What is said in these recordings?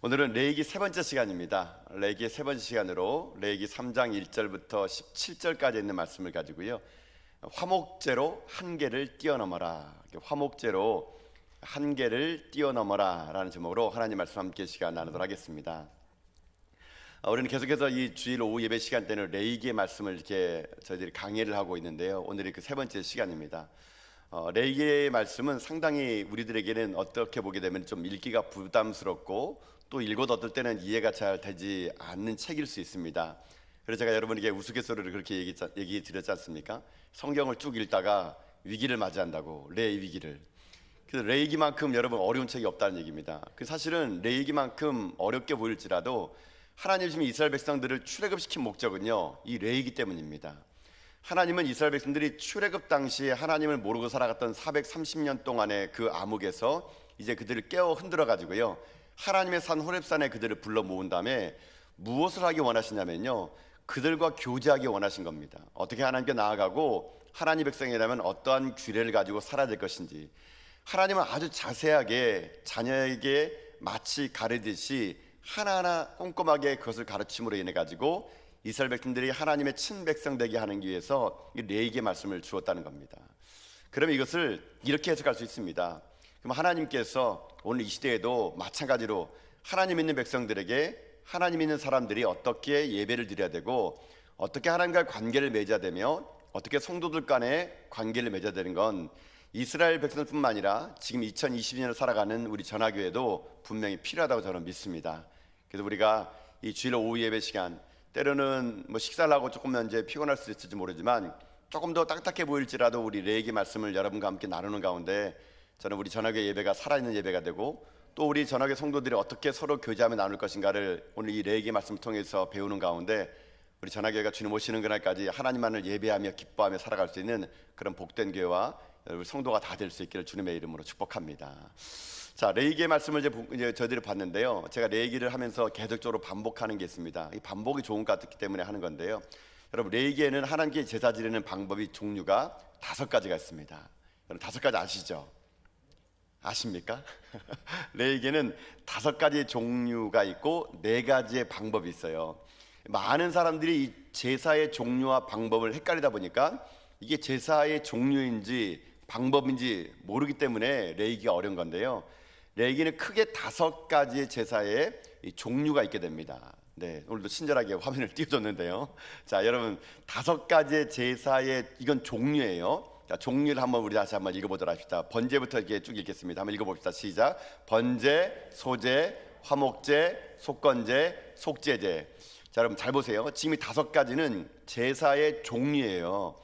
오늘은 레위기 세 번째 시간입니다. 레위기 세 번째 시간으로 레위기 3장 1절부터 17절까지 있는 말씀을 가지고요, 화목제로 한계를 뛰어넘어라, 화목제로 한계를 뛰어넘어라 라는 제목으로 하나님 말씀 함께 시간 나누도록 하겠습니다. 우리는 계속해서 이 주일 오후 예배 시간 때는 레위기의 말씀을 이렇게 저희들이 강의를 하고 있는데요, 오늘이 그 세 번째 시간입니다. 레위기의 말씀은 상당히 우리들에게는 어떻게 보게 되면 좀 읽기가 부담스럽고 또 읽어도 어떨 때는 이해가 잘 되지 않는 책일 수 있습니다. 그래서 제가 여러분에게 우스갯소리를 그렇게 얘기 드렸지 않습니까? 성경을 쭉 읽다가 위기를 맞이한다고, 레위기를. 그래서 레위기만큼 여러분 어려운 책이 없다는 얘기입니다. 그 사실은 레위기만큼 어렵게 보일지라도 하나님 지금 이스라엘 백성들을 출애굽시킨 목적은요, 이 레위기 때문입니다. 하나님은 이스라엘 백성들이 출애굽 당시에 하나님을 모르고 살아갔던 430년 동안의 그 암흑에서 이제 그들을 깨워 흔들어 가지고요, 하나님의 산 호렙산에 그들을 불러 모은 다음에 무엇을 하기 원하시냐면요, 그들과 교제하기 원하신 겁니다. 어떻게 하나님께 나아가고 하나님 백성이라면 어떠한 규례를 가지고 살아야 될 것인지 하나님은 아주 자세하게 자녀에게 마치 가르듯이 하나하나 꼼꼼하게 그것을 가르침으로 인해 가지고 이스라엘 백성들이 하나님의 친백성 되게 하는 기 위해서 레위기의 말씀을 주었다는 겁니다. 그러면 이것을 이렇게 해석할 수 있습니다. 그럼 하나님께서 오늘 이 시대에도 마찬가지로 하나님 있는 백성들에게 하나님 있는 사람들이 어떻게 예배를 드려야 되고 어떻게 하나님과의 관계를 맺어야 되며 어떻게 성도들 간의 관계를 맺어야 되는 건 이스라엘 백성뿐만 아니라 지금 2020년을 살아가는 우리 전화교회도 분명히 필요하다고 저는 믿습니다. 그래서 우리가 이 주일 오후 예배 시간, 때로는 뭐 식사를 하고 조금 이제 피곤할 수 있을지 모르지만 조금 더 딱딱해 보일지라도 우리 레위기 말씀을 여러분과 함께 나누는 가운데 저는 우리 전화교회 예배가 살아있는 예배가 되고 또 우리 전화교회 성도들이 어떻게 서로 교제하며 나눌 것인가를 오늘 이 레위기 말씀을 통해서 배우는 가운데 우리 전화교회가 주님 오시는 그날까지 하나님만을 예배하며 기뻐하며 살아갈 수 있는 그런 복된 교회와 성도가 다 될 수 있기를 주님의 이름으로 축복합니다. 자, 레위기의 말씀을 이제 저희들이 봤는데요, 제가 레위기를 하면서 계속적으로 반복하는 게 있습니다. 이 반복이 좋은 것 같기 때문에 하는 건데요, 여러분 레위기에는 하나님께 제사 드리는 방법이 종류가 5가지가 있습니다. 여러분 5가지 아시죠? 아십니까? 레위기에는 5가지 종류가 있고 4가지의 방법이 있어요. 많은 사람들이 이 제사의 종류와 방법을 헷갈리다 보니까 이게 제사의 종류인지 방법인지 모르기 때문에 레위기가 어려운 건데요, 레위기는 크게 5가지의 제사의 종류가 있게 됩니다. 네, 오늘도 친절하게 화면을 띄워줬는데요, 자, 여러분 5가지의 제사의 이건 종류예요. 자, 종류를 한번 우리 다시 한번 읽어보도록 합시다. 번제부터 이렇게 쭉 읽겠습니다. 한번 읽어봅시다. 시작. 번제, 소제, 화목제, 속건제, 속제제. 자, 여러분 잘 보세요. 지금 이 5가지는 제사의 종류예요.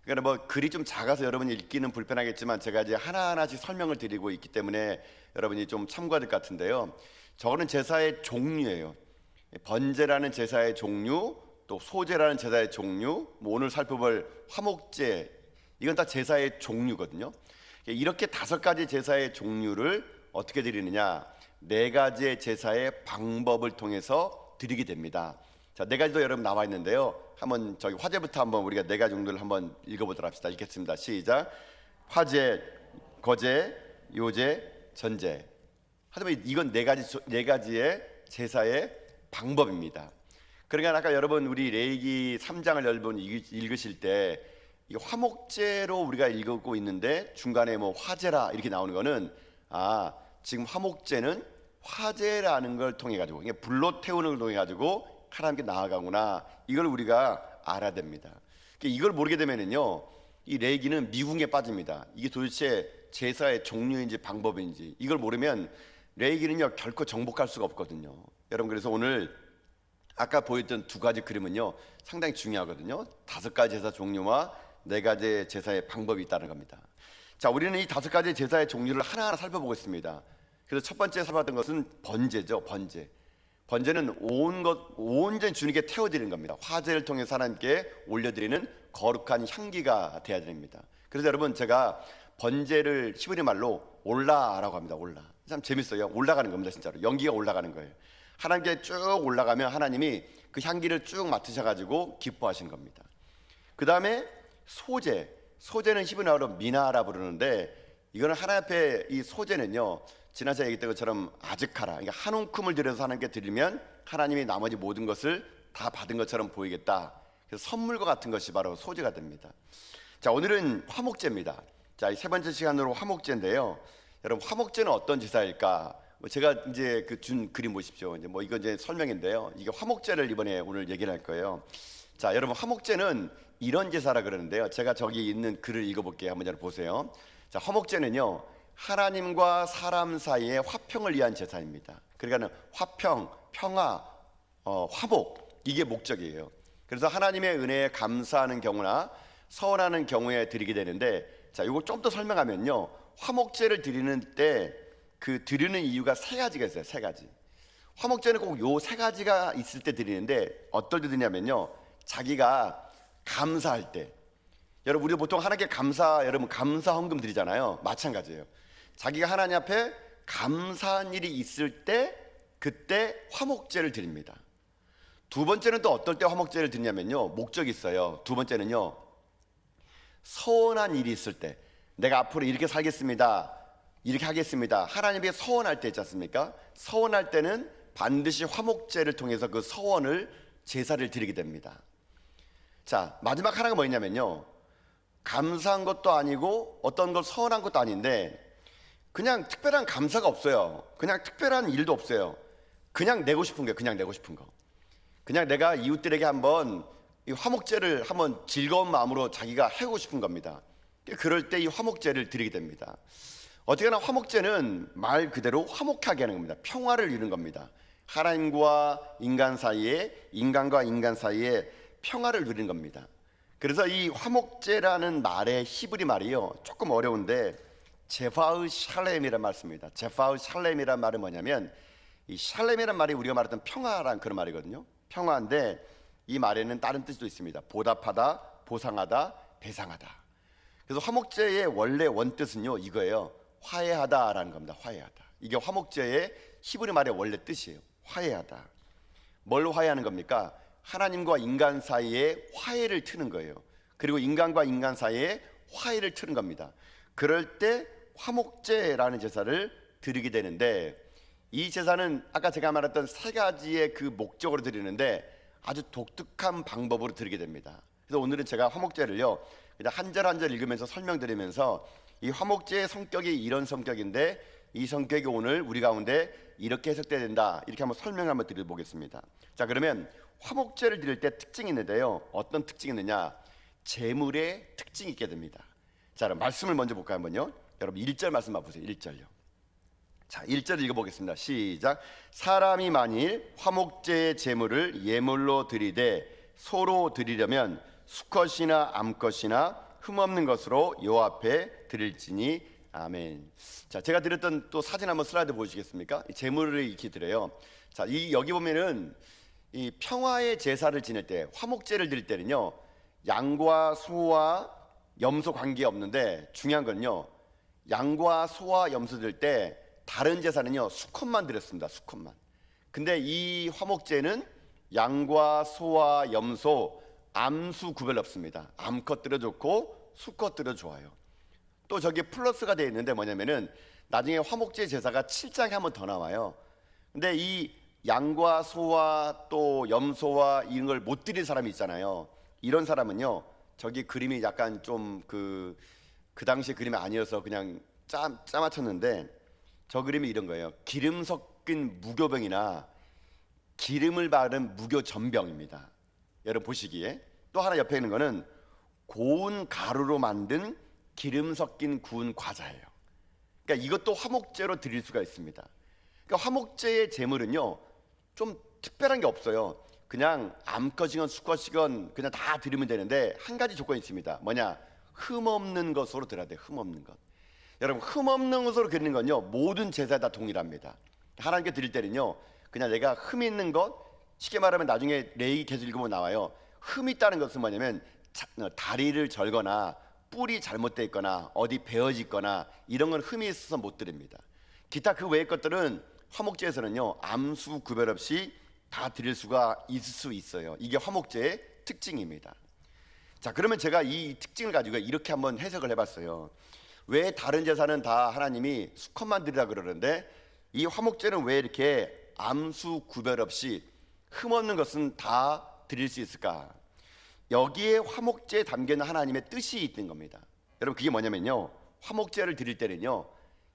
그러니까 뭐 글이 좀 작아서 여러분이 읽기는 불편하겠지만 제가 이제 하나하나씩 설명을 드리고 있기 때문에 여러분이 좀 참고해야 될 것 같은데요, 저거는 제사의 종류예요. 번제라는 제사의 종류, 또 소제라는 제사의 종류, 뭐 오늘 살펴볼 화목제, 이건 다 제사의 종류거든요. 이렇게 5가지 제사의 종류를 어떻게 드리느냐, 4가지의 제사의 방법을 통해서 드리게 됩니다. 자, 4가지도 여러분 나와 있는데요, 한번 저기 화제부터 한번 우리가 4가지 정도를 한번 읽어보도록 합시다. 읽겠습니다. 시작. 화제, 거제, 요제, 전제. 하지만 이건 4가지의 제사의 방법입니다. 그러니까 아까 여러분 우리 레위기 3장을 여러분 읽으실 때 이 화목제로 우리가 읽고 있는데 중간에 뭐 화제라 이렇게 나오는 거는, 지금 화목제는 화제라는 걸 통해 가지고 불로 태우는 걸 통해 가지고 하나님께 나아가구나, 이걸 우리가 알아야 됩니다. 이걸 모르게 되면은요, 이 레위기는 미궁에 빠집니다. 이게 도대체 제사의 종류인지 방법인지 이걸 모르면 레위기는요 결코 정복할 수가 없거든요. 여러분, 그래서 오늘 아까 보였던 2가지 그림은요 상당히 중요하거든요. 5가지 제사 종류와 4가지 제사의 방법이 있다는 겁니다. 자, 우리는 이 5가지 제사의 종류를 하나하나 살펴보고 있습니다. 그래서 첫 번째 살펴봤던 것은 번제죠. 번제는 온전히 주님께 태워드리는 겁니다. 화제를 통해서 하나님께 올려드리는 거룩한 향기가 되어야 됩니다. 그래서 여러분, 제가 번제를 히브리 말로 올라라고 합니다. 올라. 참 재밌어요. 올라가는 겁니다. 진짜로 연기가 올라가는 거예요. 하나님께 쭉 올라가면 하나님이 그 향기를 쭉 맡으셔가지고 기뻐하시는 겁니다. 그 다음에 소제는 히브리어로 미나라 부르는데, 이거는 하나님 앞에 이 소제는요 지난 시간에 얘기했던 것처럼 아즈카라, 그러니까 한 움큼을 들여서 하나님께 드리면 하나님이 나머지 모든 것을 다 받은 것처럼 보이겠다. 그래서 선물과 같은 것이 바로 소재가 됩니다. 자, 오늘은 화목제입니다. 자, 이 세 번째 시간으로 화목제인데요. 여러분, 화목제는 어떤 제사일까? 제가 이제 그 준 그림 보십시오. 이제 뭐 이건 이제 설명인데요. 이게 화목제를 이번에 오늘 얘기를 할 거예요. 자, 여러분, 화목제는 이런 제사라 그러는데요. 제가 저기 있는 글을 읽어볼게요. 한번 잘 보세요. 자, 화목제는요, 하나님과 사람 사이의 화평을 위한 제사입니다. 그러니까 화평, 평화, 화목, 이게 목적이에요. 그래서 하나님의 은혜에 감사하는 경우나 서원하는 경우에 드리게 되는데, 자, 이거 좀 더 설명하면요, 화목제를 드리는 때 그 드리는 이유가 세 가지가 있어요. 세 가지. 화목제는 꼭 요 세 가지가 있을 때 드리는데, 어떨 때 드리냐면요, 자기가 감사할 때. 여러분, 우리도 보통 하나님께 여러분 감사 헌금 드리잖아요. 마찬가지예요. 자기가 하나님 앞에 감사한 일이 있을 때, 그때 화목제를 드립니다. 두 번째는 또 어떨 때 화목제를 드리냐면요, 목적이 있어요. 두 번째는요, 서원한 일이 있을 때, 내가 앞으로 이렇게 살겠습니다, 이렇게 하겠습니다, 하나님께 서원할 때 있지 않습니까? 서원할 때는 반드시 화목제를 통해서 그 서원을, 제사를 드리게 됩니다. 자, 마지막 하나가 뭐냐면요, 감사한 것도 아니고 어떤 걸 서원한 것도 아닌데, 그냥 특별한 감사가 없어요. 그냥 특별한 일도 없어요. 그냥 내고 싶은 거예요. 그냥 내고 싶은 거. 그냥 내가 이웃들에게 한번 이 화목제를 한번 즐거운 마음으로 자기가 해고 싶은 겁니다. 그럴 때 이 화목제를 드리게 됩니다. 어떻게나 화목제는 말 그대로 화목하게 하는 겁니다. 평화를 이루는 겁니다. 하나님과 인간 사이에, 인간과 인간 사이에 평화를 누리는 겁니다. 그래서 이 화목제라는 말의 히브리 말이요, 조금 어려운데 제파의 샬렘이라는 말 씁니다. 제파의 샬렘이라는 말은 뭐냐면, 이 샬렘이라는 말이 우리가 말했던 평화라는 그런 말이거든요. 평화인데 이 말에는 다른 뜻도 있습니다. 보답하다, 보상하다, 배상하다. 그래서 화목제의 원래 원뜻은요, 이거예요. 화해하다라는 겁니다. 화해하다. 이게 화목제의 히브리 말의 원래 뜻이에요. 화해하다. 뭘 화해하는 겁니까? 하나님과 인간 사이에 화해를 트는 거예요. 그리고 인간과 인간 사이에 화해를 트는 겁니다. 그럴 때 화목제라는 제사를 드리게 되는데, 이 제사는 아까 제가 말했던 세 가지의 그 목적으로 드리는데 아주 독특한 방법으로 드리게 됩니다. 그래서 오늘은 제가 화목제를요, 그냥 한 절 한 절 읽으면서 설명드리면서 이 화목제의 성격이 이런 성격인데, 이 성격이 오늘 우리 가운데 이렇게 해석돼야 된다, 이렇게 한번 설명을 한번 드려보겠습니다. 자, 그러면 화목제를 드릴 때 특징이 있는데요, 어떤 특징이 있느냐, 제물의 특징이 있게 됩니다. 자, 그럼 말씀을 먼저 볼까요? 한번요. 여러분 1절 말씀 봐보세요. 1절요. 자, 1절 읽어보겠습니다. 시작. 사람이 만일 화목제의 제물을 예물로 드리되 소로 드리려면 수컷이나 암컷이나 흠없는 것으로 요 앞에 드릴지니 아멘. 자, 제가 드렸던 또 사진 한번 슬라이드 보시겠습니까? 이 제물을 이렇게 드려요. 자, 여기 보면은 이 평화의 제사를 지낼 때, 화목제를 드릴 때는요, 양과 소와 염소 관계 없는데, 중요한 건요, 양과 소와 염소 드릴 때 다른 제사는요, 수컷만 드렸습니다. 수컷만. 근데 이 화목제는 양과 소와 염소, 암수 구별 없습니다. 암컷 드려 좋고 수컷 드려 좋아요. 또 저기 플러스가 되어 있는데 뭐냐면은 나중에 화목제 제사가 7장에 한 번 더 나와요. 근데 이 양과 소와 또 염소와 이런 걸 못 드릴 사람이 있잖아요. 이런 사람은요, 저기 그림이 약간 좀 그 당시 그림이 아니어서 그냥 짜맞췄는데, 저 그림이 이런 거예요. 기름 섞인 무교병이나 기름을 바른 무교전병입니다. 여러분 보시기에. 또 하나 옆에 있는 거는 고운 가루로 만든 기름 섞인 구운 과자예요. 그러니까 이것도 화목제로 드릴 수가 있습니다. 그러니까 화목제의 제물은요, 좀 특별한 게 없어요. 그냥 암컷이건 수컷이건 그냥 다 드리면 되는데, 한 가지 조건이 있습니다. 뭐냐? 흠없는 것으로 드려야 돼요. 흠없는 것. 여러분, 흠없는 것으로 드리는 건요, 모든 제사에 다 동일합니다. 하나님께 드릴 때는요, 그냥 내가 흠 있는 것, 쉽게 말하면 나중에 레위 계속 읽으면 나와요. 흠이 있다는 것은 뭐냐면 다리를 절거나 뿔이 잘못되어 있거나 어디 베어져 있거나 이런 건 흠이 있어서 못 드립니다. 기타 그 외의 것들은 화목제에서는요, 암수 구별 없이 다 드릴 수가 있을 수 있어요. 이게 화목제의 특징입니다. 자, 그러면 제가 이 특징을 가지고 이렇게 한번 해석을 해봤어요. 왜 다른 제사는 다 하나님이 수컷만 드리라 그러는데 이 화목제는 왜 이렇게 암수 구별 없이 흠없는 것은 다 드릴 수 있을까? 여기에 화목제에 담겨있는 하나님의 뜻이 있는 겁니다. 여러분, 그게 뭐냐면요, 화목제를 드릴 때는요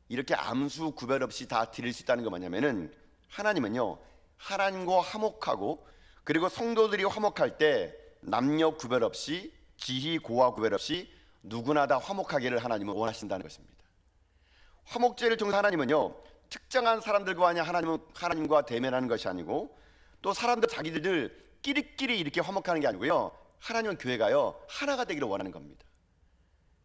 이렇게 암수 구별 없이 다 드릴 수 있다는 거 뭐냐면은, 하나님은요 하나님과 화목하고, 그리고 성도들이 화목할 때 남녀 구별 없이, 지희 고아 구별 없이 누구나 다 화목하기를 하나님은 원하신다는 것입니다. 화목제를 통해서 하나님은요 특정한 사람들과 아니야 하나님과 대면하는 것이 아니고, 또 사람들 자기들 끼리끼리 이렇게 화목하는 게 아니고요, 하나님은 교회가요 하나가 되기를 원하는 겁니다.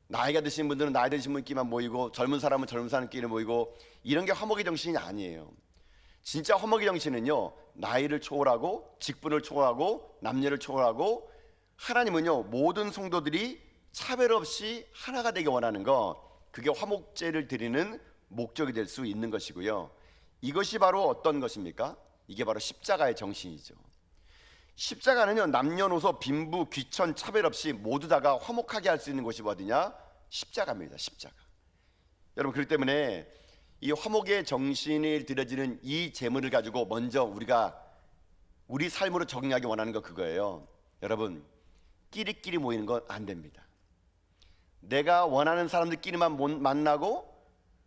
나이가 드신 분들은 나이 드신 분끼리만 모이고, 젊은 사람은 젊은 사람끼리 모이고, 이런 게 화목의 정신이 아니에요. 진짜 화목의 정신은요 나이를 초월하고, 직분을 초월하고, 남녀를 초월하고, 하나님은요 모든 성도들이 차별 없이 하나가 되기 원하는 거, 그게 화목제를 드리는 목적이 될 수 있는 것이고요. 이것이 바로 어떤 것입니까? 이게 바로 십자가의 정신이죠. 십자가는요 남녀노소 빈부 귀천 차별 없이 모두 다가 화목하게 할 수 있는 곳이 어디냐? 십자가입니다. 십자가. 여러분, 그렇기 때문에 이 화목의 정신이 드려지는 이 제물을 가지고 먼저 우리가 우리 삶으로 정리하기 원하는 거, 그거예요. 여러분, 끼리끼리 모이는 건 안 됩니다. 내가 원하는 사람들끼리만 만나고,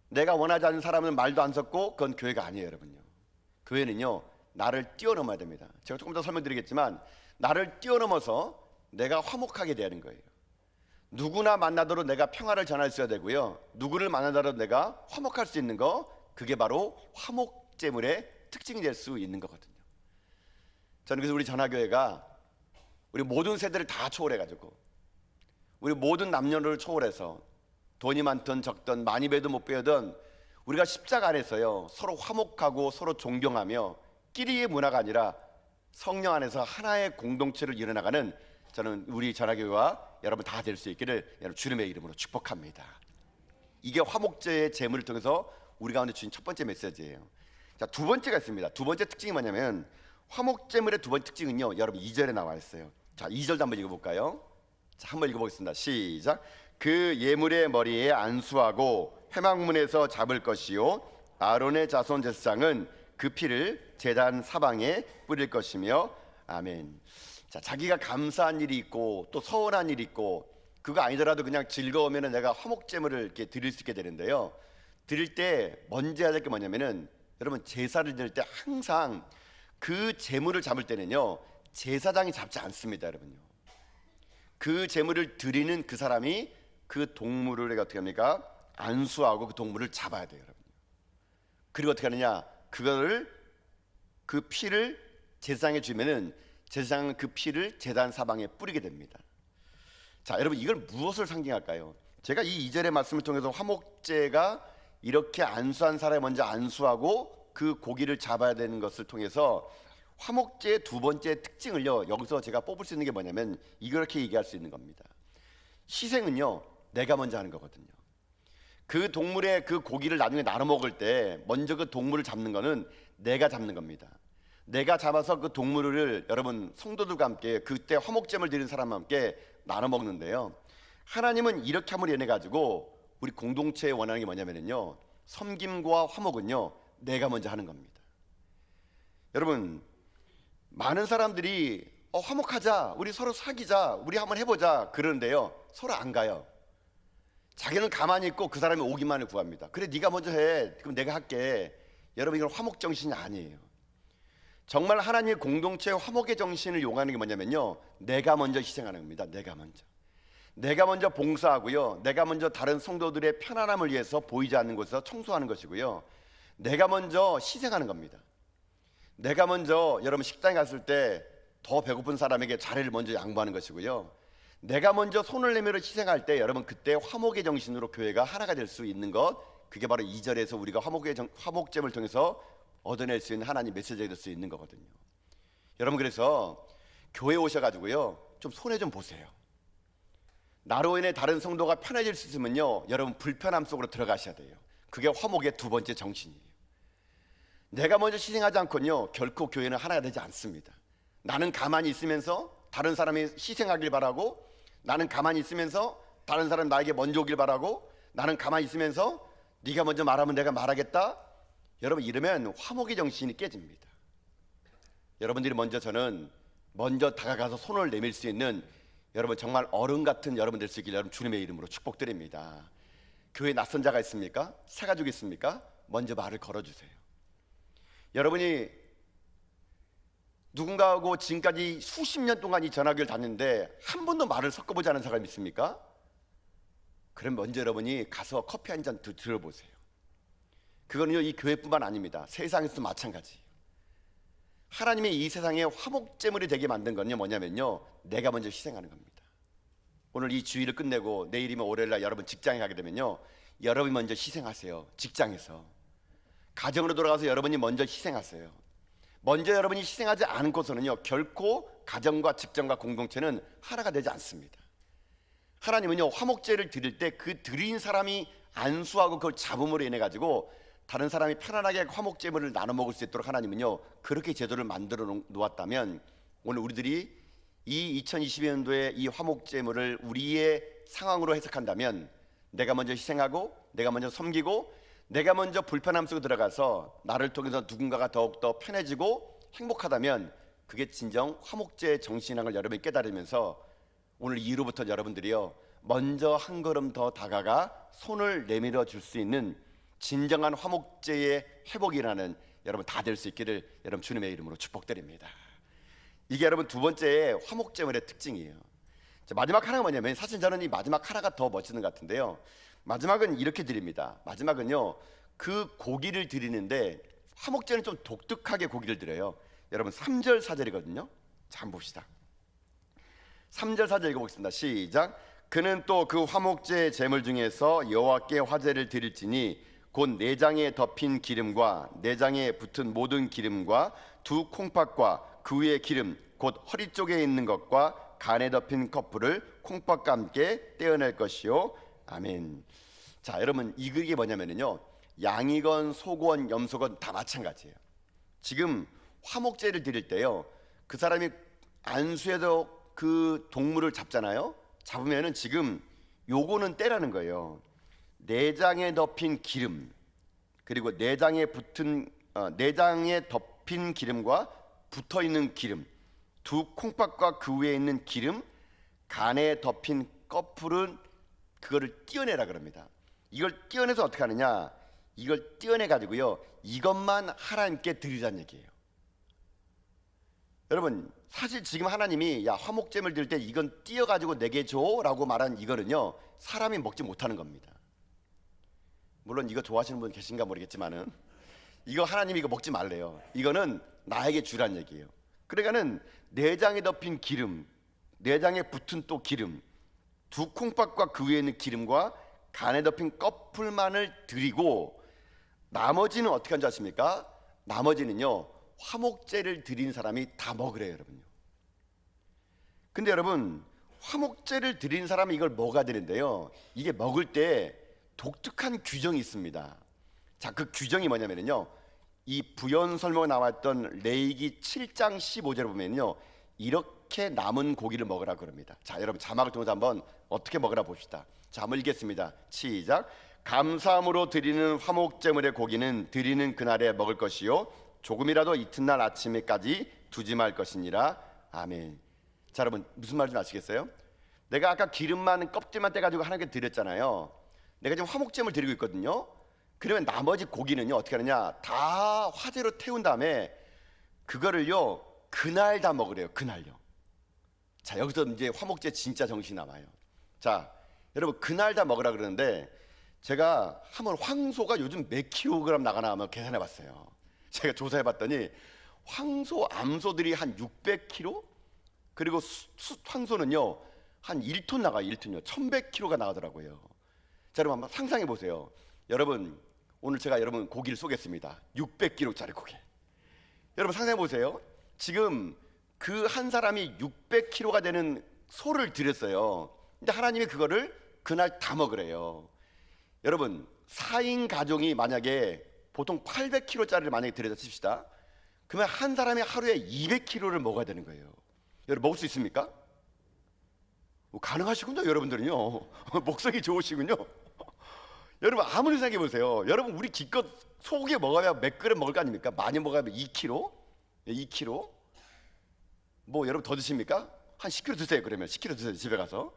내가 원하지 않는 사람은 말도 안 섞고, 그건 교회가 아니에요. 여러분요, 교회는요 나를 뛰어넘어야 됩니다. 제가 조금 더 설명드리겠지만, 나를 뛰어넘어서 내가 화목하게 되는 거예요. 누구나 만나도록 내가 평화를 전할 수 있어야 되고요, 누구를 만나더라도 내가 화목할 수 있는 거, 그게 바로 화목제물의 특징이 될 수 있는 거거든요. 저는 그래서 우리 전화교회가 우리 모든 세대를 다 초월해가지고, 우리 모든 남녀를 초월해서 돈이 많든 적든 많이 배도 못 배우든 우리가 십자가 안에서요 서로 화목하고 서로 존경하며 끼리의 문화가 아니라 성령 안에서 하나의 공동체를 이뤄나가는, 저는 우리 전화교회와 여러분 다 될 수 있기를 여러분 주님의 이름으로 축복합니다. 이게 화목제의 제물을 통해서 우리 가운데 주신 첫 번째 메시지예요. 자, 두 번째가 있습니다. 두 번째 특징이 뭐냐면, 화목제물의 두 번째 특징은요 여러분 2절에 나와 있어요. 자, 2절도 한번 읽어볼까요? 자, 한번 읽어보겠습니다. 시작. 그 예물의 머리에 안수하고 회막문에서 잡을 것이요, 아론의 자손 제사장은 그 피를 제단 사방에 뿌릴 것이며. 아멘. 자, 자기가 감사한 일이 있고 또 서운한 일이 있고, 그거 아니더라도 그냥 즐거우면 내가 화목제물을 이렇게 드릴 수 있게 되는데요, 드릴 때 먼저 해야 될 게 뭐냐면은, 여러분 제사를 드릴 때 항상 그 제물을 잡을 때는요 제사장이 잡지 않습니다. 여러분요, 그 제물을 드리는 그 사람이 그 동물을 내가 어떻게 합니까? 안수하고 그 동물을 잡아야 돼요. 여러분. 그리고 어떻게 하느냐? 그 피를 제사장에 주면은 제사장은 그 피를 제단 사방에 뿌리게 됩니다. 자, 여러분, 이걸 무엇을 상징할까요? 제가 이 2절의 말씀을 통해서 화목제가 이렇게 안수한 사람이 먼저 안수하고 그 고기를 잡아야 되는 것을 통해서 화목제의 두 번째 특징을요 여기서 제가 뽑을 수 있는 게 뭐냐면, 이렇게 얘기할 수 있는 겁니다. 희생은요 내가 먼저 하는 거거든요. 그 동물의 그 고기를 나중에 나눠 먹을 때 먼저 그 동물을 잡는 거는 내가 잡는 겁니다. 내가 잡아서 그 동물을 여러분 성도들과 함께, 그때 화목제물 드리는 사람과 함께 나눠 먹는데요, 하나님은 이렇게 함으로 인해 가지고 우리 공동체에 원하는 게 뭐냐면요, 섬김과 화목은요 내가 먼저 하는 겁니다. 여러분, 많은 사람들이 화목하자, 우리 서로 사귀자, 우리 한번 해보자 그러는데요 서로 안 가요. 자기는 가만히 있고 그 사람이 오기만을 구합니다. 그래, 네가 먼저 해, 그럼 내가 할게. 여러분, 이건 화목 정신이 아니에요. 정말 하나님의 공동체의 화목의 정신을 요구하는 게 뭐냐면요, 내가 먼저 희생하는 겁니다. 내가 먼저 봉사하고요, 내가 먼저 다른 성도들의 편안함을 위해서 보이지 않는 곳에서 청소하는 것이고요, 내가 먼저 희생하는 겁니다. 내가 먼저 여러분 식당에 갔을 때 더 배고픈 사람에게 자리를 먼저 양보하는 것이고요, 내가 먼저 손을 내밀어 희생할 때 여러분 그때 화목의 정신으로 교회가 하나가 될 수 있는 것, 그게 바로 2절에서 우리가 화목제물을 통해서 얻어낼 수 있는 하나님 메시지가 될 수 있는 거거든요. 여러분, 그래서 교회 오셔가지고요 좀 손해 좀 보세요. 나로 인해 다른 성도가 편해질 수 있으면요 여러분 불편함 속으로 들어가셔야 돼요. 그게 화목의 두 번째 정신이에요. 내가 먼저 희생하지 않고는요 결코 교회는 하나가 되지 않습니다. 나는 가만히 있으면서 다른 사람이 희생하길 바라고, 나는 가만히 있으면서 다른 사람 나에게 먼저 오길 바라고, 나는 가만히 있으면서 네가 먼저 말하면 내가 말하겠다. 여러분, 이러면 화목의 정신이 깨집니다. 여러분들이 저는 먼저 다가가서 손을 내밀 수 있는 여러분 정말 어른 같은 여러분 될 수 있길 여러분 주님의 이름으로 축복드립니다. 교회에 낯선 자가 있습니까? 새 가족 있습니까? 먼저 말을 걸어주세요. 여러분이 누군가하고 지금까지 수십 년 동안 이 전화기를 다녔는데 한 번도 말을 섞어보지 않은 사람이 있습니까? 그럼 먼저 여러분이 가서 커피 한 잔 들어보세요. 그거는요, 이 교회뿐만 아닙니다. 세상에서도 마찬가지예요. 하나님이 이 세상에 화목제물이 되게 만든 건요 뭐냐면요, 내가 먼저 희생하는 겁니다. 오늘 이 주일을 끝내고 내일이면 월요일날 여러분 직장에 가게 되면요, 여러분이 먼저 희생하세요. 직장에서 가정으로 돌아가서 여러분이 먼저 희생하세요. 먼저 여러분이 희생하지 않고서는요 결코 가정과 직장과 공동체는 하나가 되지 않습니다. 하나님은요 화목제를 드릴 때 그 드린 사람이 안수하고 그걸 잡음으로 인해 가지고 다른 사람이 편안하게 화목제물을 나눠 먹을 수 있도록 하나님은요 그렇게 제도를 만들어 놓았다면, 오늘 우리들이 이 2022년도에 이 화목제물을 우리의 상황으로 해석한다면, 내가 먼저 희생하고 내가 먼저 섬기고 내가 먼저 불편함 속에 들어가서 나를 통해서 누군가가 더욱더 편해지고 행복하다면, 그게 진정 화목제의 정신이라는 걸 여러분이 깨달으면서 오늘 이후로부터 여러분들이요 먼저 한 걸음 더 다가가 손을 내밀어 줄 수 있는 진정한 화목제의 회복이라는 여러분 다 될 수 있기를 여러분 주님의 이름으로 축복드립니다. 이게 여러분 두 번째 화목제물의 특징이에요. 자, 마지막 하나가 뭐냐면, 사실 저는 이 마지막 하나가 더 멋있는 것 같은데요, 마지막은 이렇게 드립니다. 마지막은요 그 고기를 드리는데, 화목제는 좀 독특하게 고기를 드려요. 여러분 3절 4절이거든요. 자, 한번 봅시다. 3절 4절 읽어보겠습니다. 시작. 그는 또 그 화목제 제물 중에서 여호와께 화제를 드릴지니 곧 내장에 덮인 기름과 내장에 붙은 모든 기름과 두 콩팥과 그 위의 기름 곧 허리 쪽에 있는 것과 간에 덮인 커플을 콩팥과 함께 떼어낼 것이요. 아멘. 자, 여러분 이게 뭐냐면요, 양이건 소건 염소건 다 마찬가지예요. 지금 화목제를 드릴 때요, 그 사람이 안수해서 그 동물을 잡잖아요. 잡으면은 지금 요거는 떼라는 거예요. 내장에 덮인 기름, 그리고 내장에 덮인 기름과 붙어 있는 기름, 두 콩팥과 그 위에 있는 기름, 간에 덮인 꺼풀은 그거를 떼어내라 그럽니다. 이걸 떼어내서 어떻게 하느냐? 이걸 떼어내 가지고요 이것만 하나님께 드리자는 얘기예요. 여러분 사실 지금 하나님이 야 화목제물 드릴 때 이건 띄어 가지고 내게 줘라고 말한 이거는요 사람이 먹지 못하는 겁니다. 물론 이거 좋아하시는 분 계신가 모르겠지만은 이거 하나님이 이거 먹지 말래요. 이거는 나에게 주란 얘기예요. 그러니까는 내장에 덮인 기름, 내장에 붙은 또 기름, 두 콩팥과 그 위에 있는 기름과 간에 덮인 꺼풀만을 드리고, 나머지는 어떻게 한지 아십니까? 나머지는요 화목제를 드린 사람이 다 먹으래요, 여러분요. 근데 여러분 화목제를 드린 사람이 이걸 먹어야 되는데요, 이게 먹을 때 독특한 규정이 있습니다. 자, 그 규정이 뭐냐면요, 이 부연 설명에 나왔던 레위기 7장 15절을 보면요 이렇게 남은 고기를 먹으라 그럽니다. 자, 여러분 자막을 통해서 한번 어떻게 먹으라 봅시다. 자, 한번 읽겠습니다. 시작. 감사함으로 드리는 화목제물의 고기는 드리는 그날에 먹을 것이요 조금이라도 이튿날 아침에까지 두지 말 것이니라. 아멘. 자, 여러분 무슨 말인지 아시겠어요? 내가 아까 기름만 껍질만 떼가지고 하나님께 드렸잖아요. 내가 지금 화목제물 드리고 있거든요. 그러면 나머지 고기는요 어떻게 하느냐, 다 화재로 태운 다음에 그거를요 그날 다 먹으래요. 그날요. 자, 여기서 이제 화목제 진짜 정신이 나와요. 자, 여러분 그날 다 먹으라 그러는데, 제가 한번 황소가 요즘 몇 킬로그램 나가나 한번 계산해 봤어요. 제가 조사해 봤더니 황소 암소들이 한 600kg, 그리고 숫황소는요 한 1톤 나가요. 1톤요 1100kg가 나가더라고요. 자, 여러분 한번 상상해 보세요. 여러분 오늘 제가 여러분 고기를 쏘겠습니다. 600kg짜리 고기. 여러분 상상해 보세요. 지금 그 한 사람이 600kg가 되는 소를 드렸어요. 근데 하나님이 그거를 그날 다 먹으래요. 여러분 4인 가정이 만약에 보통 800kg짜리를 만약에 드려다 칩시다. 그러면 한 사람이 하루에 200kg를 먹어야 되는 거예요. 여러분 먹을 수 있습니까? 가능하시군요. 여러분들은요 목성이 좋으시군요. 여러분 아무리 생각해 보세요. 여러분 우리 기껏 소고기 먹어야 몇 그릇 먹을 거 아닙니까? 많이 먹어야 2kg? 2kg? 뭐 여러분 더 드십니까? 한 10kg 드세요. 그러면 10kg 드세요. 집에 가서.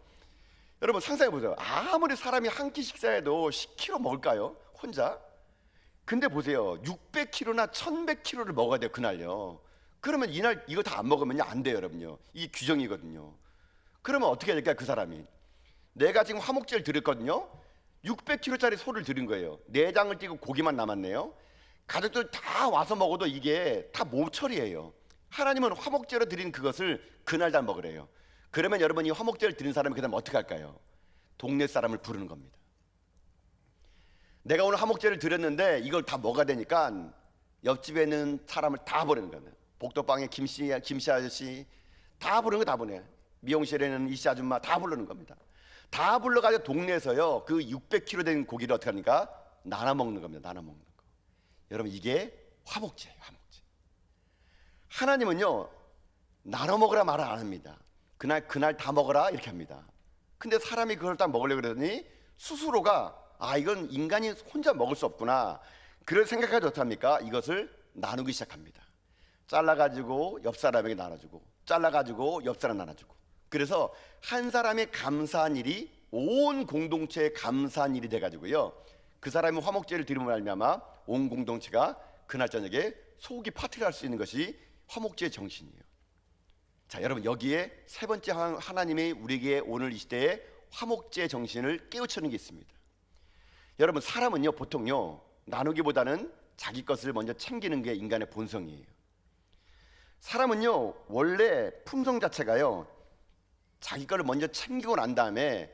여러분 상상해 보세요. 아무리 사람이 한 끼 식사에도 10kg 먹을까요? 혼자? 근데 보세요. 600kg나 1100kg를 먹어야 돼요. 그날요. 그러면 이날 이거 다 안 먹으면 안 돼요. 여러분요. 이게 규정이거든요. 그러면 어떻게 해야 될까요? 그 사람이 내가 지금 화목제를 드렸거든요. 600kg짜리 소를 드린 거예요. 내장을 띄고 고기만 남았네요. 가족들 다 와서 먹어도 이게 다 모처리예요. 하나님은 화목제로 드린 그것을 그날 다 먹으래요. 그러면 여러분 이 화목제를 드린 사람이 그 다음 어떻게 할까요? 동네 사람을 부르는 겁니다. 내가 오늘 화목제를 드렸는데 이걸 다 먹어야 되니까 옆집에 있는 사람을 다 보내는 겁니다. 복도방에 김씨 아저씨 다 부르는 거 다 보내. 미용실에는 이씨 아줌마 다 부르는 겁니다. 다 불러가지고 동네에서요 그 600kg 된 고기를 어떻게 합니까? 나눠 먹는 겁니다. 나눠 먹는 거. 여러분 이게 화목제예요. 화목제. 하나님은요 나눠 먹으라 말을 안 합니다. 그날 다 먹어라 이렇게 합니다. 근데 사람이 그걸 딱 먹으려고 그러더니 스스로가 이건 인간이 혼자 먹을 수 없구나. 그걸 생각하지 어떡합니까? 이것을 나누기 시작합니다. 잘라가지고 옆 사람에게 나눠주고 잘라가지고 옆 사람 나눠주고. 그래서 한 사람의 감사한 일이 온 공동체의 감사한 일이 돼가지고요. 그 사람이 화목제를 드림으로 말미암아 온 공동체가 그날 저녁에 소고기 파티를 할 수 있는 것이 화목제의 정신이에요. 자, 여러분 여기에 세 번째 하나님이 우리에게 오늘 이 시대에 화목제의 정신을 깨우치는 게 있습니다. 여러분 사람은요 보통요 나누기보다는 자기 것을 먼저 챙기는 게 인간의 본성이에요. 사람은요 원래 품성 자체가요 자기 거를 먼저 챙기고 난 다음에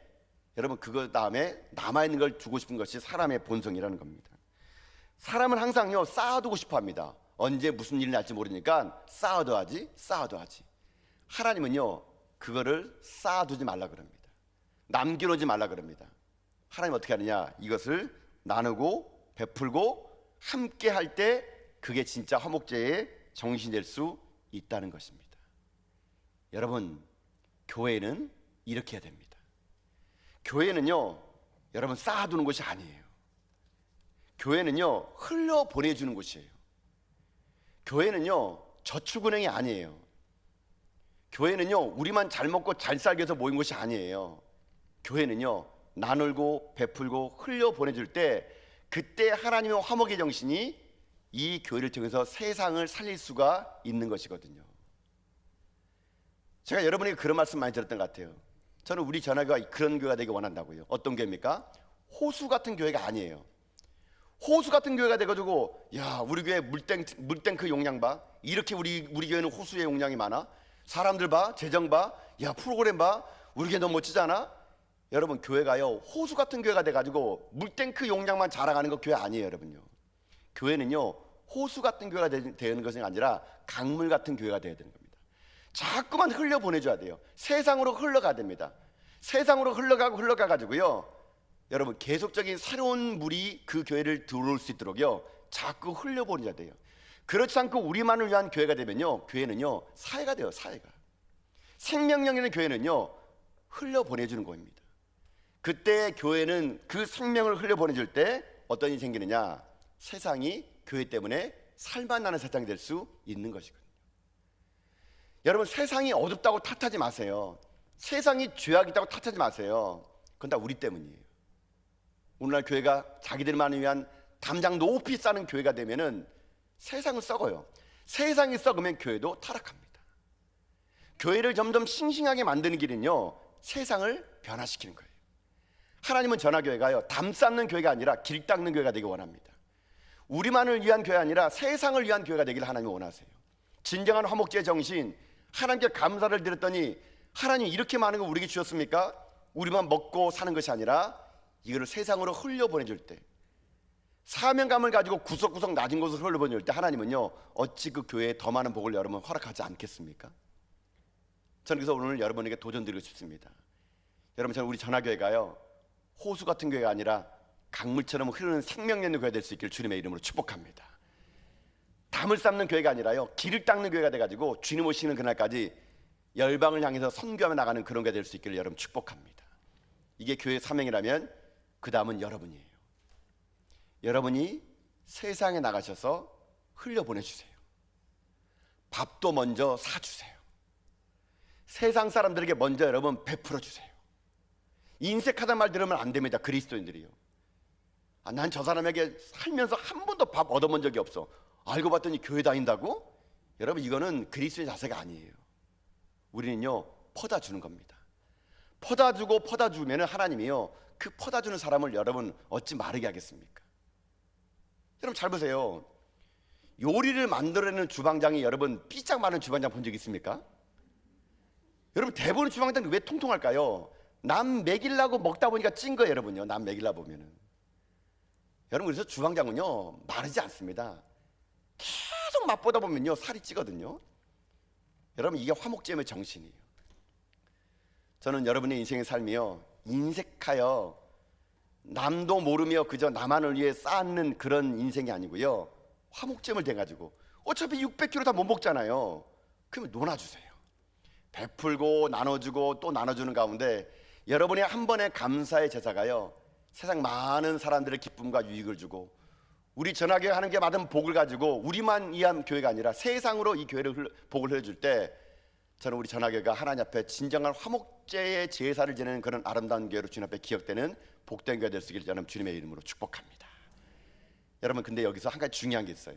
여러분 그거 다음에 남아있는 걸 주고 싶은 것이 사람의 본성이라는 겁니다. 사람은 항상요 쌓아두고 싶어 합니다. 언제 무슨 일이 날지 모르니까 쌓아둬야지. 하나님은요 그거를 쌓아두지 말라 그럽니다. 남겨놓지 말라 그럽니다. 하나님 어떻게 하느냐? 이것을 나누고 베풀고 함께 할 때 그게 진짜 화목제의 정신이 될 수 있다는 것입니다. 여러분 교회는 이렇게 해야 됩니다. 교회는요 여러분 쌓아두는 곳이 아니에요. 교회는요 흘려보내주는 곳이에요. 교회는요 저축은행이 아니에요. 교회는요 우리만 잘 먹고 잘 살기 위해서 모인 곳이 아니에요. 교회는요 나누고 베풀고 흘려보내줄 때 그때 하나님의 화목의 정신이 이 교회를 통해서 세상을 살릴 수가 있는 것이거든요. 제가 여러분에게 그런 말씀 많이 들었던 것 같아요. 저는 우리 전화교회가 그런 교회가 되기 원한다고요. 어떤 교회입니까? 호수 같은 교회가 아니에요. 호수 같은 교회가 돼가지고 야 우리 교회 물탱크 용량 봐. 이렇게 우리 교회는 호수의 용량이 많아. 사람들 봐, 재정 봐, 야 프로그램 봐. 우리 교회 너무 멋지지 않아? 여러분 교회가요 호수 같은 교회가 돼가지고 물탱크 용량만 자랑하는 거 교회 아니에요. 여러분요 교회는요 호수 같은 교회가 되는 것이 아니라 강물 같은 교회가 되어야 되는 겁니다. 자꾸만 흘려보내줘야 돼요. 세상으로 흘러가야 됩니다. 세상으로 흘러가가지고요 여러분 계속적인 새로운 물이 그 교회를 들어올 수 있도록요 자꾸 흘려보내줘야 돼요. 그렇지 않고 우리만을 위한 교회가 되면요 교회는요 사회가 돼요. 사회가 생명력 있는 교회는요 흘려보내주는 겁니다. 그때 교회는 그 생명을 흘려보내줄 때 어떤 일이 생기느냐? 세상이 교회 때문에 살만나는 세상이 될 수 있는 것이거든요. 여러분 세상이 어둡다고 탓하지 마세요. 세상이 죄악이다고 탓하지 마세요. 그건 다 우리 때문이에요. 오늘날 교회가 자기들만을 위한 담장 높이 쌓는 교회가 되면은 세상은 썩어요. 세상이 썩으면 교회도 타락합니다. 교회를 점점 싱싱하게 만드는 길은요 세상을 변화시키는 거예요. 하나님은 전화교회가요 담 쌓는 교회가 아니라 길 닦는 교회가 되기 원합니다. 우리만을 위한 교회가 아니라 세상을 위한 교회가 되기를 하나님이 원하세요. 진정한 화목제의 정신, 하나님께 감사를 드렸더니 하나님 이렇게 많은 거 우리에게 주셨습니까? 우리만 먹고 사는 것이 아니라 이거를 세상으로 흘려보내줄 때, 사명감을 가지고 구석구석 낮은 곳을 흘려보내줄 때 하나님은요 어찌 그 교회에 더 많은 복을 여러분 허락하지 않겠습니까? 저는 그래서 오늘 여러분에게 도전드리고 싶습니다. 여러분 저는 우리 전화교회가요 호수 같은 교회가 아니라 강물처럼 흐르는 생명 있는 교회가 될 수 있기를 주님의 이름으로 축복합니다. 담을 쌓는 교회가 아니라요 길을 닦는 교회가 돼가지고 주님 오시는 그날까지 열방을 향해서 선교하며 나가는 그런 교회가 될 수 있기를 여러분 축복합니다. 이게 교회의 사명이라면 그 다음은 여러분이에요. 여러분이 세상에 나가셔서 흘려보내주세요. 밥도 먼저 사주세요. 세상 사람들에게 먼저 여러분 베풀어주세요. 인색하다는 말 들으면 안 됩니다. 그리스도인들이요. 난 저 사람에게 살면서 한 번도 밥 얻어본 적이 없어. 알고 봤더니 교회 다닌다고? 여러분, 이거는 그리스도의 자세가 아니에요. 우리는요, 퍼다 주는 겁니다. 퍼다 주고 퍼다 주면 하나님이요, 그 퍼다 주는 사람을 여러분 어찌 마르게 하겠습니까? 여러분 잘 보세요. 요리를 만들어내는 주방장이 여러분 삐짝 마른 주방장 본 적 있습니까? 여러분 대부분 주방장이 왜 통통할까요? 남 먹이려고 먹다 보니까 찐 거예요. 여러분요, 남 먹이려고 보면은. 여러분, 그래서 주방장은요 마르지 않습니다. 계속 맛보다 보면요 살이 찌거든요. 여러분, 이게 화목제의 정신이에요. 저는 여러분의 인생의 삶이요, 인색하여 남도 모르며 그저 나만을 위해 쌓는 그런 인생이 아니고요, 화목제물 돼가지고 어차피 600kg 다 못 먹잖아요. 그러면 놀아주세요. 베풀고 나눠주고 또 나눠주는 가운데 여러분의 한 번의 감사의 제사가요, 세상 많은 사람들의 기쁨과 유익을 주고, 우리 전하교회 하는 게 받은 복을 가지고 우리만 위한 교회가 아니라 세상으로 이 교회를 복을 흘려줄 때, 저는 우리 전하교회가 하나님 앞에 진정한 화목제의 제사를 지내는 그런 아름다운 교회로 주님 앞에 기억되는 복된 교회가 될 수 있기를 저는 주님의 이름으로 축복합니다. 여러분, 근데 여기서 한 가지 중요한 게 있어요.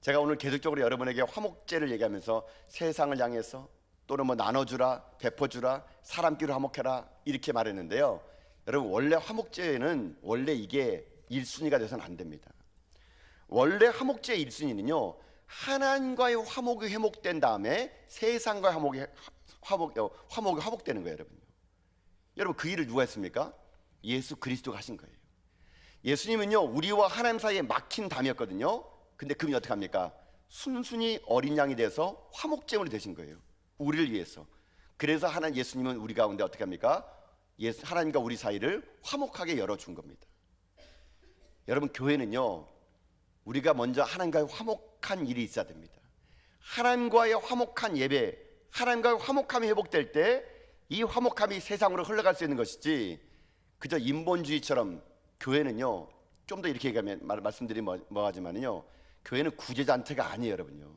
제가 오늘 계속적으로 여러분에게 화목제를 얘기하면서 세상을 향해서 또는 뭐 나눠주라, 베퍼주라, 사람끼리 화목해라 이렇게 말했는데요, 여러분, 원래 화목제는 원래 이게 1순위가 돼서는 안 됩니다. 원래 화목제의 1순위는요, 하나님과의 화목이 회복된 다음에 세상과의 화목이 회복되는 거예요. 여러분요. 여러분, 그 일을 누가 했습니까? 예수 그리스도가 하신 거예요. 예수님은요, 우리와 하나님 사이에 막힌 담이었거든요. 근데 그분이 어떻게 합니까? 순순히 어린 양이 돼서 화목제물이 되신 거예요. 우리를 위해서. 그래서 예수님은 우리 가운데 어떻게 합니까? 하나님과 우리 사이를 화목하게 열어준 겁니다. 여러분, 교회는요, 우리가 먼저 하나님과의 화목한 일이 있어야 됩니다. 하나님과의 화목한 예배, 하나님과의 화목함이 회복될 때 이 화목함이 세상으로 흘러갈 수 있는 것이지, 그저 인본주의처럼 교회는요, 좀 더 이렇게 얘기하면 말씀드리면 뭐하지만요, 교회는 구제단체가 아니에요. 여러분요,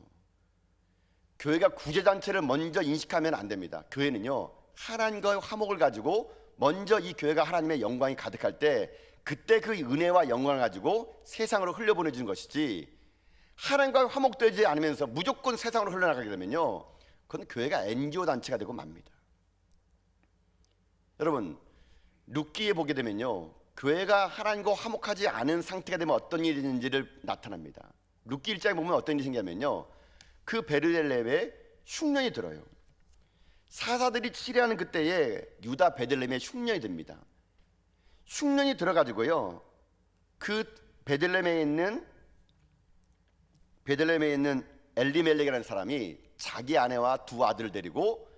교회가 구제단체를 먼저 인식하면 안 됩니다. 교회는요, 하나님과의 화목을 가지고 먼저 이 교회가 하나님의 영광이 가득할 때, 그때 그 은혜와 영광을 가지고 세상으로 흘려보내주는 것이지, 하나님과 화목되지 않으면서 무조건 세상으로 흘러나가게 되면요, 그건 교회가 NGO 단체가 되고 맙니다. 여러분, 룻기에 보게 되면요, 교회가 하나님과 화목하지 않은 상태가 되면 어떤 일이 있는지를 나타납니다. 룻기 1장에 보면 어떤 일이 생기냐면요, 그 베들레헴에 흉년이 들어요. 사사들이 치료하는 그때에 유다 베들레헴에 흉년이 듭니다. 흉년이 들어가지고요, 그 베들레헴에 있는 엘리멜렉이라는 사람이 자기 아내와 두 아들을 데리고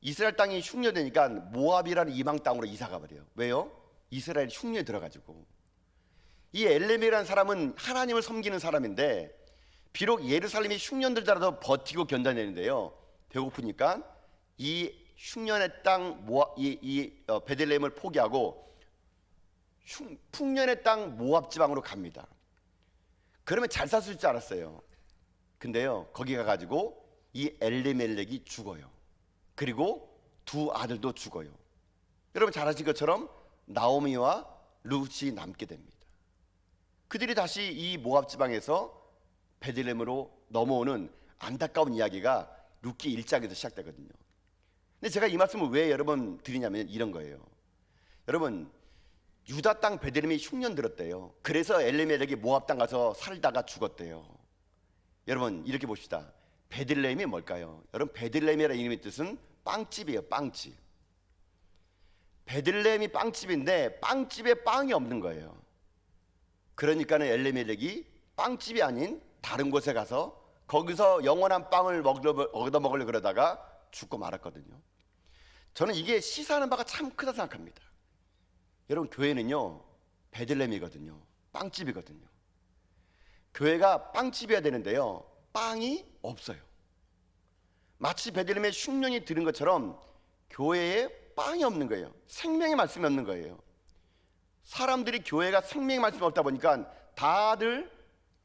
이스라엘 땅이 흉년되니까 모압이라는 이방 땅으로 이사가 버려요. 왜요? 이스라엘이 흉년에 들어가지고. 이 엘리멜렉이라는 사람은 하나님을 섬기는 사람인데, 비록 예루살렘이 흉년 들더라도 버티고 견뎌내는데요, 배고프니까 이 흉년의 땅 베들레헴을 포기하고 풍년의 땅 모압 지방으로 갑니다. 그러면 잘 살 수 있을 줄 알았어요. 근데요, 거기 가가지고 이 엘리멜렉이 죽어요. 그리고 두 아들도 죽어요. 여러분 잘 아신 것처럼 나오미와 룻이 남게 됩니다. 그들이 다시 이 모압 지방에서 베들레헴으로 넘어오는 안타까운 이야기가 룻기 1장에서 시작되거든요. 근데 제가 이 말씀을 왜 여러분 드리냐면 이런 거예요. 여러분, 유다 땅 베들레헴이 흉년 들었대요. 그래서 엘리멜렉이 모압 땅 가서 살다가 죽었대요. 여러분, 이렇게 봅시다. 베들레헴이 뭘까요? 여러분, 베들레헴이라는 이름의 뜻은 빵집이에요. 빵집. 베들레헴이 빵집인데 빵집에 빵이 없는 거예요. 그러니까는 엘리멜렉이 빵집이 아닌 다른 곳에 가서 거기서 영원한 빵을 얻어 먹으려고 그러다가 죽고 말았거든요. 저는 이게 시사하는 바가 참 크다 생각합니다. 여러분, 교회는요, 베들레헴이거든요. 빵집이거든요. 교회가 빵집이어야 되는데요, 빵이 없어요. 마치 베들레헴에 흉년이 들은 것처럼 교회에 빵이 없는 거예요. 생명의 말씀이 없는 거예요. 사람들이 교회가 생명의 말씀이 없다 보니까 다들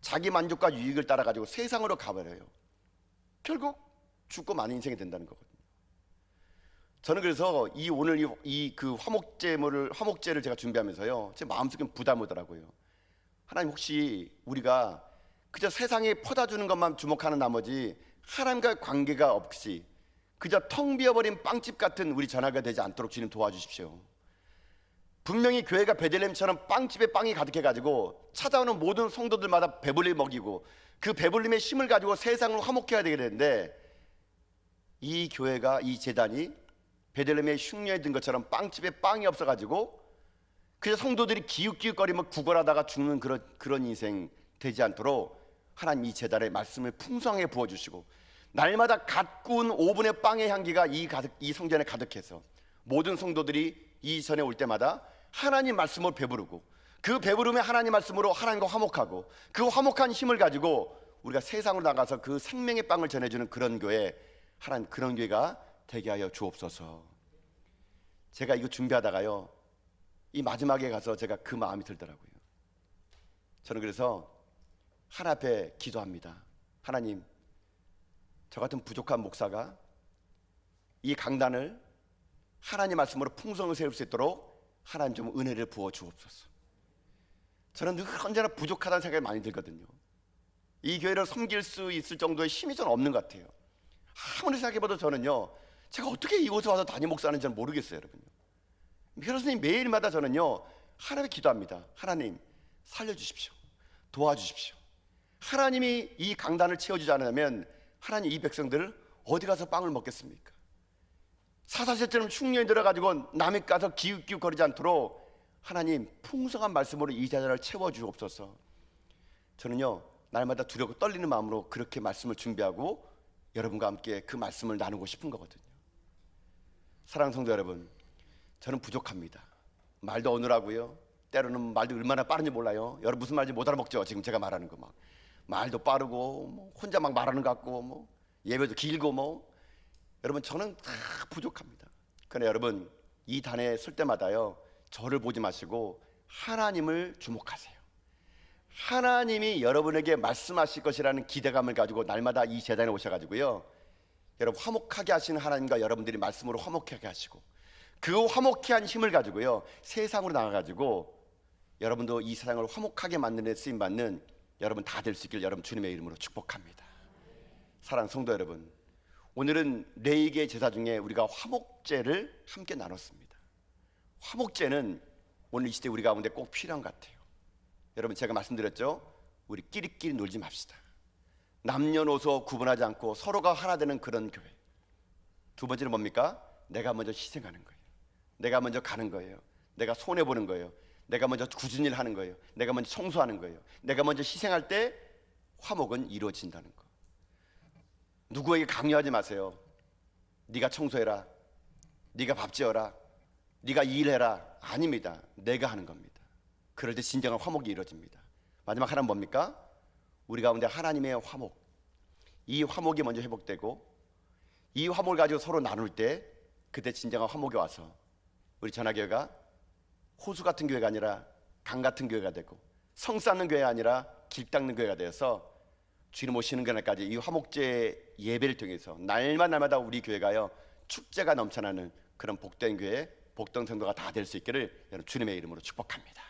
자기 만족과 유익을 따라가지고 세상으로 가버려요. 결국 죽고 마는 인생이 된다는 거거든요. 저는 그래서 오늘 그 화목제를 제가 준비하면서요, 제 마음속에 부담이 오더라고요. 하나님, 혹시 우리가 그저 세상에 퍼다주는 것만 주목하는 나머지 하나님과 관계가 없이 그저 텅 비어버린 빵집 같은 우리 전화가 되지 않도록 주님 도와주십시오. 분명히 교회가 베들레헴처럼 빵집에 빵이 가득해가지고 찾아오는 모든 성도들마다 배불리 먹이고 그 배불림의 힘을 가지고 세상을 화목해야 되게 되는데, 이 교회가, 이 재단이 베들레헴의 흉년에 든 것처럼 빵집에 빵이 없어가지고 그저 성도들이 기웃기웃거리며 구걸하다가 죽는 그런 인생 되지 않도록 하나님 이 재단의 말씀을 풍성하게 부어주시고, 날마다 갓 구운 오븐의 빵의 향기가 이 성전에 가득해서 모든 성도들이 이 전에 올 때마다 하나님 말씀을 배부르고, 그 배부름에 하나님 말씀으로 하나님과 화목하고, 그 화목한 힘을 가지고 우리가 세상으로 나가서 그 생명의 빵을 전해주는 그런 교회, 하나님 그런 교회가 되게 하여 주옵소서. 제가 이거 준비하다가요, 이 마지막에 가서 제가 그 마음이 들더라고요. 저는 그래서 하나님 앞에 기도합니다. 하나님, 저 같은 부족한 목사가 이 강단을 하나님 말씀으로 풍성을 세울 수 있도록 하나님 좀 은혜를 부어 주옵소서. 저는 늘 언제나 부족하다는 생각이 많이 들거든요. 이 교회를 섬길 수 있을 정도의 힘이 저는 없는 것 같아요. 아무리 생각해봐도 저는요, 제가 어떻게 이곳에 와서 담임 목사하는지 는 모르겠어요, 여러분요. 그래서 매일마다 저는요, 하나님께 기도합니다. 하나님, 살려주십시오. 도와주십시오. 하나님이 이 강단을 채워주지 않으면 하나님 이 백성들을 어디 가서 빵을 먹겠습니까? 사사시대처럼 흉년이 들어가지고 남의 가서 기웃기웃거리지 않도록 하나님 풍성한 말씀으로 이 자리를 채워주옵소서. 저는요, 날마다 두렵고 떨리는 마음으로 그렇게 말씀을 준비하고 여러분과 함께 그 말씀을 나누고 싶은 거거든요. 사랑하는 성도 여러분, 저는 부족합니다. 말도 어눌하고요, 때로는 말도 얼마나 빠른지 몰라요. 여러분 무슨 말인지 못 알아먹죠. 지금 제가 말하는 거 막 말도 빠르고 혼자 막 말하는 것 같고 예배도 길고 여러분, 저는 다 부족합니다. 그러나 여러분, 이 단에 설 때마다요, 저를 보지 마시고 하나님을 주목하세요. 하나님이 여러분에게 말씀하실 것이라는 기대감을 가지고 날마다 이 재단에 오셔가지고요, 여러분 화목하게 하시는 하나님과 여러분들이 말씀으로 화목하게 하시고, 그 화목케 한 힘을 가지고요, 세상으로 나가가지고 여러분도 이 세상을 화목하게 만드는 데 쓰임받는 여러분 다 될 수 있길 여러분 주님의 이름으로 축복합니다. 사랑하는 성도 여러분, 오늘은 레위기의 제사 중에 우리가 화목제를 함께 나눴습니다. 화목제는 오늘 이 시대 우리 가운데 꼭 필요한 것 같아요. 여러분, 제가 말씀드렸죠, 우리 끼리끼리 놀지 맙시다. 남녀노소 구분하지 않고 서로가 하나 되는 그런 교회. 두 번째는 뭡니까? 내가 먼저 희생하는 거예요. 내가 먼저 가는 거예요. 내가 손해보는 거예요. 내가 먼저 굳은 일 하는 거예요. 내가 먼저 청소하는 거예요. 내가 먼저 희생할 때 화목은 이루어진다는 거. 누구에게 강요하지 마세요. 네가 청소해라, 네가 밥 지어라, 네가 일해라. 아닙니다. 내가 하는 겁니다. 그럴 때 진정한 화목이 이루어집니다. 마지막 하나는 뭡니까? 우리 가운데 하나님의 화목, 이 화목이 먼저 회복되고, 이 화목을 가지고 서로 나눌 때 그때 진정한 화목이 와서 우리 전화교회가 호수 같은 교회가 아니라 강 같은 교회가 되고, 성 쌓는 교회가 아니라 길 닦는 교회가 되어서 주님 오시는 그날까지 이 화목제 예배를 통해서 날마다 우리 교회가요, 축제가 넘쳐나는 그런 복된 교회, 복된 성도가 다 될 수 있기를 여러분 주님의 이름으로 축복합니다.